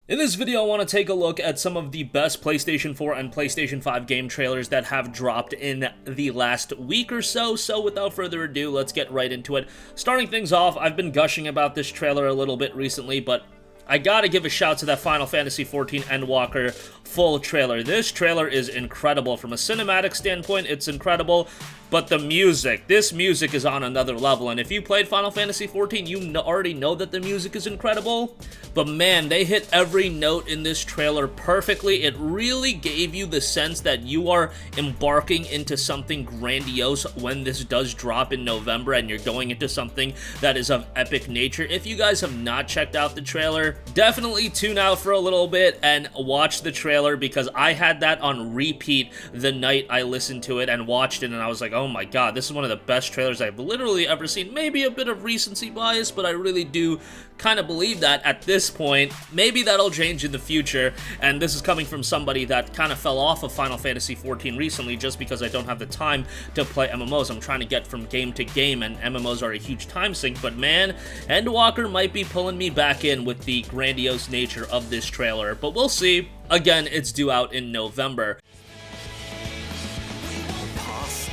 In this video, I want to take a look at some of the best PlayStation 4 and PlayStation 5 game trailers that have dropped in the last week or so. So without further ado, let's get right into it. Starting things off, I've been gushing about this trailer a little bit recently, but I gotta give a shout to that Final Fantasy XIV Endwalker full trailer. This trailer is incredible. From a cinematic standpoint, it's incredible. But the music, this music is on another level, and if you played Final Fantasy XIV, you already know that the music is incredible, but man, they hit every note in this trailer perfectly. It really gave you the sense that you are embarking into something grandiose when this does drop in November, and you're going into something that is of epic nature. If you guys have not checked out the trailer, definitely tune out for a little bit and watch the trailer, because I had that on repeat the night I listened to it and watched it, and I was like, oh my god, this is one of the best trailers I've literally ever seen. Maybe a bit of recency bias, but I really do kind of believe that at this point. Maybe that'll change in the future, and this is coming from somebody that kind of fell off of Final Fantasy XIV recently just because I don't have the time to play MMOs. I'm trying to get from game to game, and MMOs are a huge time sink, but man, Endwalker might be pulling me back in with the grandiose nature of this trailer, but we'll see. Again, it's due out in November.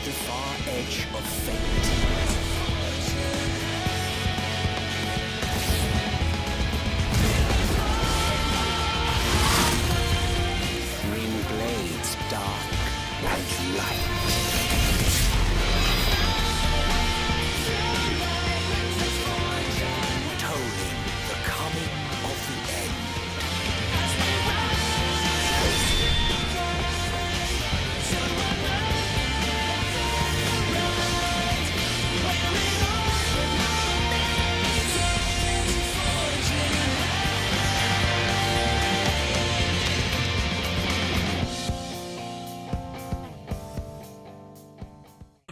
The far edge of fate. Green blades, dark and light. Tolling the coming of the end.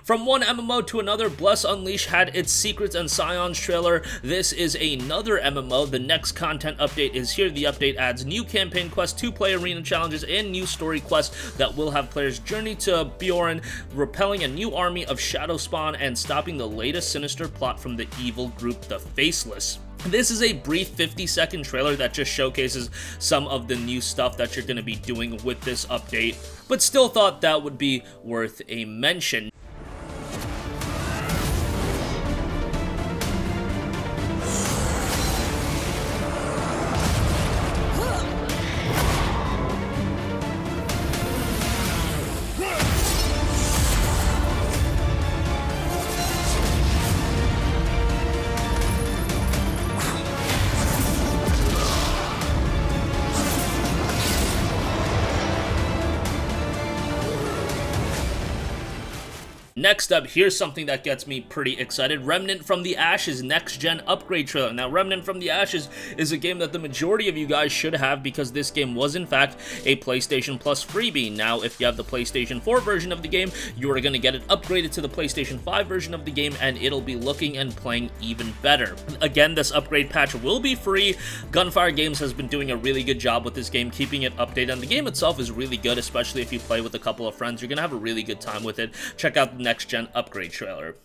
From one MMO to another, Bless Unleashed had its Secrets and Scions trailer. This is another MMO. The next content update is here. The update adds new campaign quests, 2-player arena challenges, and new story quests that will have players journey to Bjorn, repelling a new army of Shadow Spawn and stopping the latest sinister plot from the evil group, the Faceless. This is a brief 50-second trailer that just showcases some of the new stuff that you're going to be doing with this update, but still thought that would be worth a mention. Next up, here's something that gets me pretty excited. Remnant from the Ashes next-gen upgrade trailer. Now, Remnant from the Ashes is a game that the majority of you guys should have, because this game was, in fact, a PlayStation Plus freebie. Now, if you have the PlayStation 4 version of the game, you are going to get it upgraded to the PlayStation 5 version of the game, and it'll be looking and playing even better. Again, this upgrade patch will be free. Gunfire Games has been doing a really good job with this game, keeping it updated, and the game itself is really good, especially if you play with a couple of friends. You're going to have a really good time with it. Check out the next-gen upgrade trailer.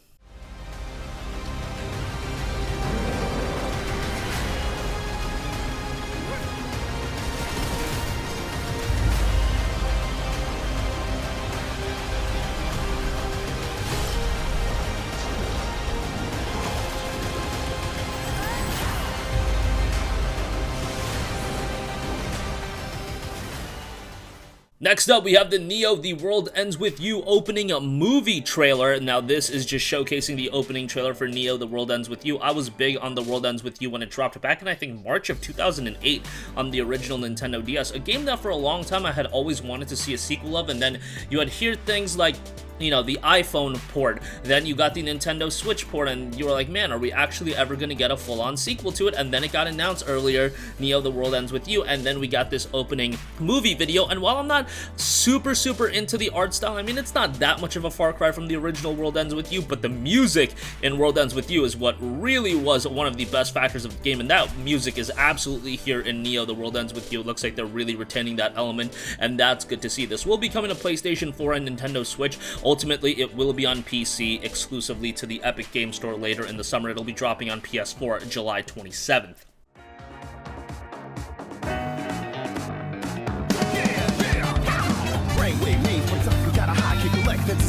Next up, we have the Neo The World Ends With You opening a movie trailer. Now, this is just showcasing the opening trailer for Neo The World Ends With You. I was big on The World Ends With You when it dropped back in, I think, March of 2008 on the original Nintendo DS. A game that for a long time I had always wanted to see a sequel of, and then you had heard things like, you know, the iPhone port, then you got the Nintendo Switch port, and you were like, man, are we actually ever going to get a full-on sequel to it? And then it got announced earlier, Neo The World Ends With You, and then we got this opening movie video. And while I'm not super into the art style, I mean, it's not that much of a far cry from the original World Ends With You, but the music in World Ends With You is what really was one of the best factors of the game, and that music is absolutely here in Neo The World Ends With You. It looks like they're really retaining that element, and that's good to see. This will be coming to PlayStation 4 and Nintendo Switch. Ultimately, it will be on PC exclusively to the Epic Game Store later in the summer. It'll be dropping on PS4 July 27th.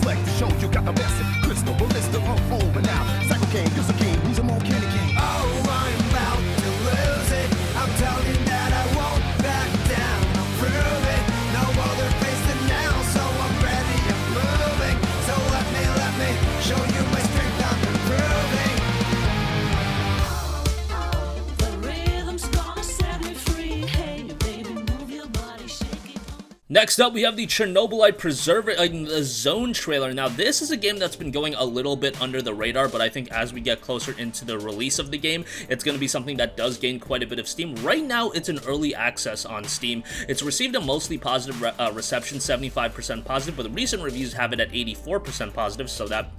select the show, you got the message. Crystal, ballista, over now. Psycho King, use a king, who's a more candy king. Oh, I'm about to lose it. I'm telling you that I won't back down. I'll prove it. No other face than now, so I'm ready. I'm moving. So let me show you my strength. I'm improving. The rhythm's gonna set me free. Hey, baby, move your body, shake it. Next up, we have the Chernobylite the Zone trailer. Now, this is a game that's been going a little bit under the radar, but I think as we get closer into the release of the game, it's going to be something that does gain quite a bit of steam. Right now, it's in early access on Steam. It's received a mostly positive reception, 75% positive, but the recent reviews have it at 84% positive, so that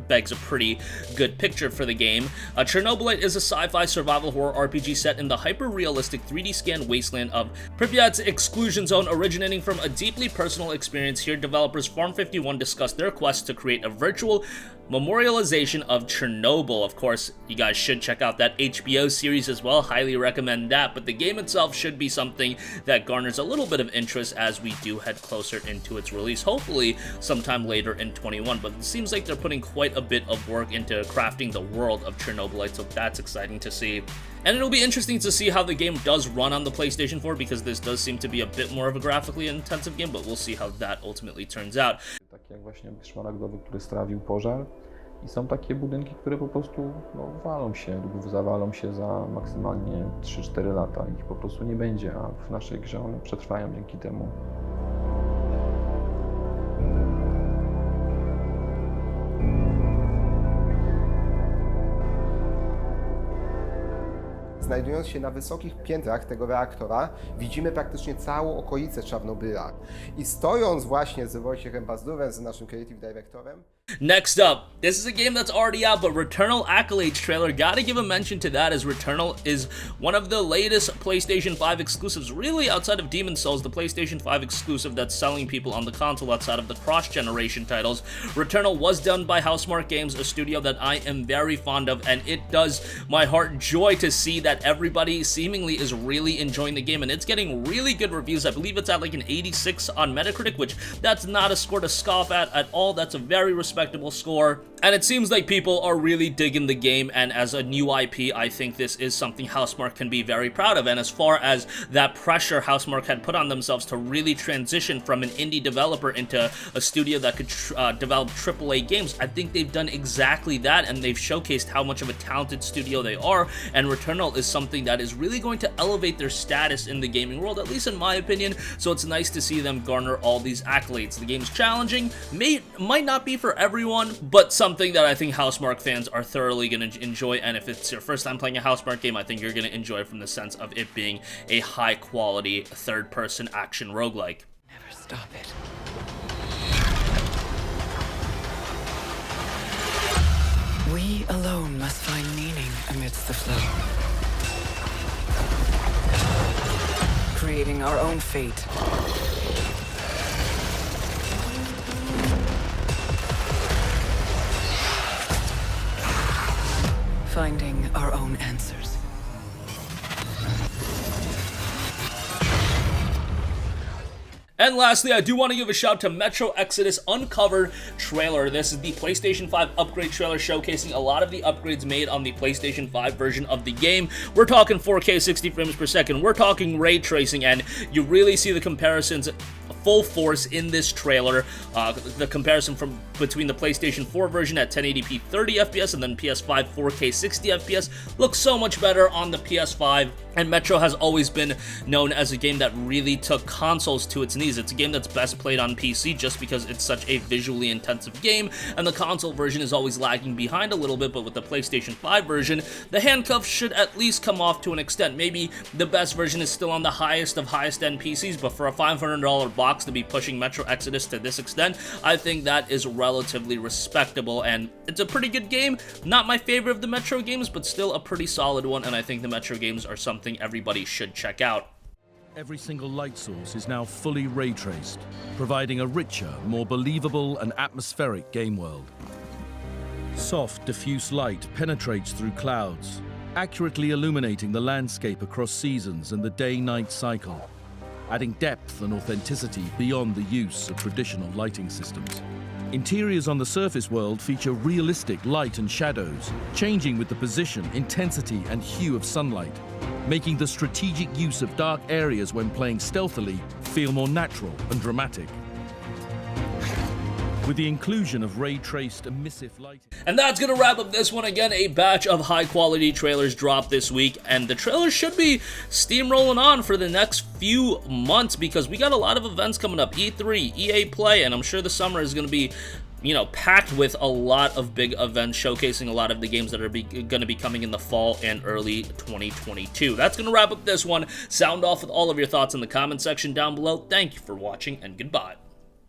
begs a pretty good picture for the game. Chernobylite is a sci-fi survival horror RPG set in the hyper-realistic 3D scanned wasteland of Pripyat's exclusion zone. Originating from a deeply personal experience here, developers Farm 51 discussed their quest to create a virtual memorialization of Chernobyl. Of course, you guys should check out that HBO series as well. Highly recommend that, but the game itself should be something that garners a little bit of interest as we do head closer into its release, hopefully sometime later in 21. But it seems like they're putting quite a bit of work into crafting the world of Chernobylite, so that's exciting to see. And it'll be interesting to see how the game does run on the PlayStation 4, because this does seem to be a bit more of a graphically intensive game, but we'll see how that ultimately turns out. Taki jak właśnie szmaragdowy, który strawił pożar, i są takie budynki, które po prostu walą się lub zawalą się za maksymalnie 3-4 lata. Ich po prostu nie będzie, a w naszej grze one przetrwają dzięki temu. Znajdując się na wysokich piętrach tego reaktora, widzimy praktycznie całą okolicę Czarnobyla. I stojąc właśnie z Wojciechem Bazdurem, z naszym creative directorem. Next up, this is a game that's already out, but Returnal Accolades trailer, gotta give a mention to that, as Returnal is one of the latest PlayStation 5 exclusives, really outside of Demon's Souls, the PlayStation 5 exclusive that's selling people on the console outside of the cross-generation titles. Returnal was done by Housemarque Games, a studio that I am very fond of, and it does my heart joy to see that everybody seemingly is really enjoying the game, and it's getting really good reviews. I believe it's at like an 86 on Metacritic, which that's not a score to scoff at all. That's a very respectable score, and it seems like people are really digging the game, and as a new IP, I think this is something Housemarque can be very proud of. And as far as that pressure Housemarque had put on themselves to really transition from an indie developer into a studio that could develop AAA games, I think they've done exactly that, and they've showcased how much of a talented studio they are, and Returnal is something that is really going to elevate their status in the gaming world, at least in my opinion, so it's nice to see them garner all these accolades. The game's challenging, might not be for everyone, but something that I think Housemarque fans are thoroughly going to enjoy, and if it's your first time playing a Housemarque game, I think you're going to enjoy it from the sense of it being a high-quality third-person action roguelike. Never stop it. We alone must find meaning amidst the flow. Creating our own fate. Finding our own answers. And lastly, I do want to give a shout to Metro Exodus Uncovered trailer. This is the PlayStation 5 upgrade trailer showcasing a lot of the upgrades made on the PlayStation 5 version of the game. We're talking 4K 60 frames per second, we're talking ray tracing, and you really see the comparisons full force in this trailer. The comparison between the PlayStation 4 version at 1080p 30 FPS and then PS5 4K 60 FPS looks so much better on the PS5. And Metro has always been known as a game that really took consoles to its knees. It's a game that's best played on PC just because it's such a visually intensive game, and the console version is always lagging behind a little bit, but with the PlayStation 5 version, the handcuffs should at least come off to an extent. Maybe the best version is still on the highest of highest-end PCs, but for a $500 box to be pushing Metro Exodus to this extent, I think that is relatively respectable, and it's a pretty good game. Not my favorite of the Metro games, but still a pretty solid one, and I think the Metro games are something everybody should check out. Every single light source is now fully ray traced, providing a richer, more believable and atmospheric game world. Soft, diffuse light penetrates through clouds, accurately illuminating the landscape across seasons and the day-night cycle, adding depth and authenticity beyond the use of traditional lighting systems. Interiors on the surface world feature realistic light and shadows, changing with the position, intensity, and hue of sunlight, making the strategic use of dark areas when playing stealthily feel more natural and dramatic. With the inclusion of ray-traced emissive lighting. And that's going to wrap up this one. Again, a batch of high-quality trailers dropped this week, and the trailers should be steamrolling on for the next few months because we got a lot of events coming up. E3, EA Play, and I'm sure the summer is going to be, you know, packed with a lot of big events showcasing a lot of the games that are going to be coming in the fall and early 2022. That's going to wrap up this one. Sound off with all of your thoughts in the comment section down below. Thank you for watching, and goodbye.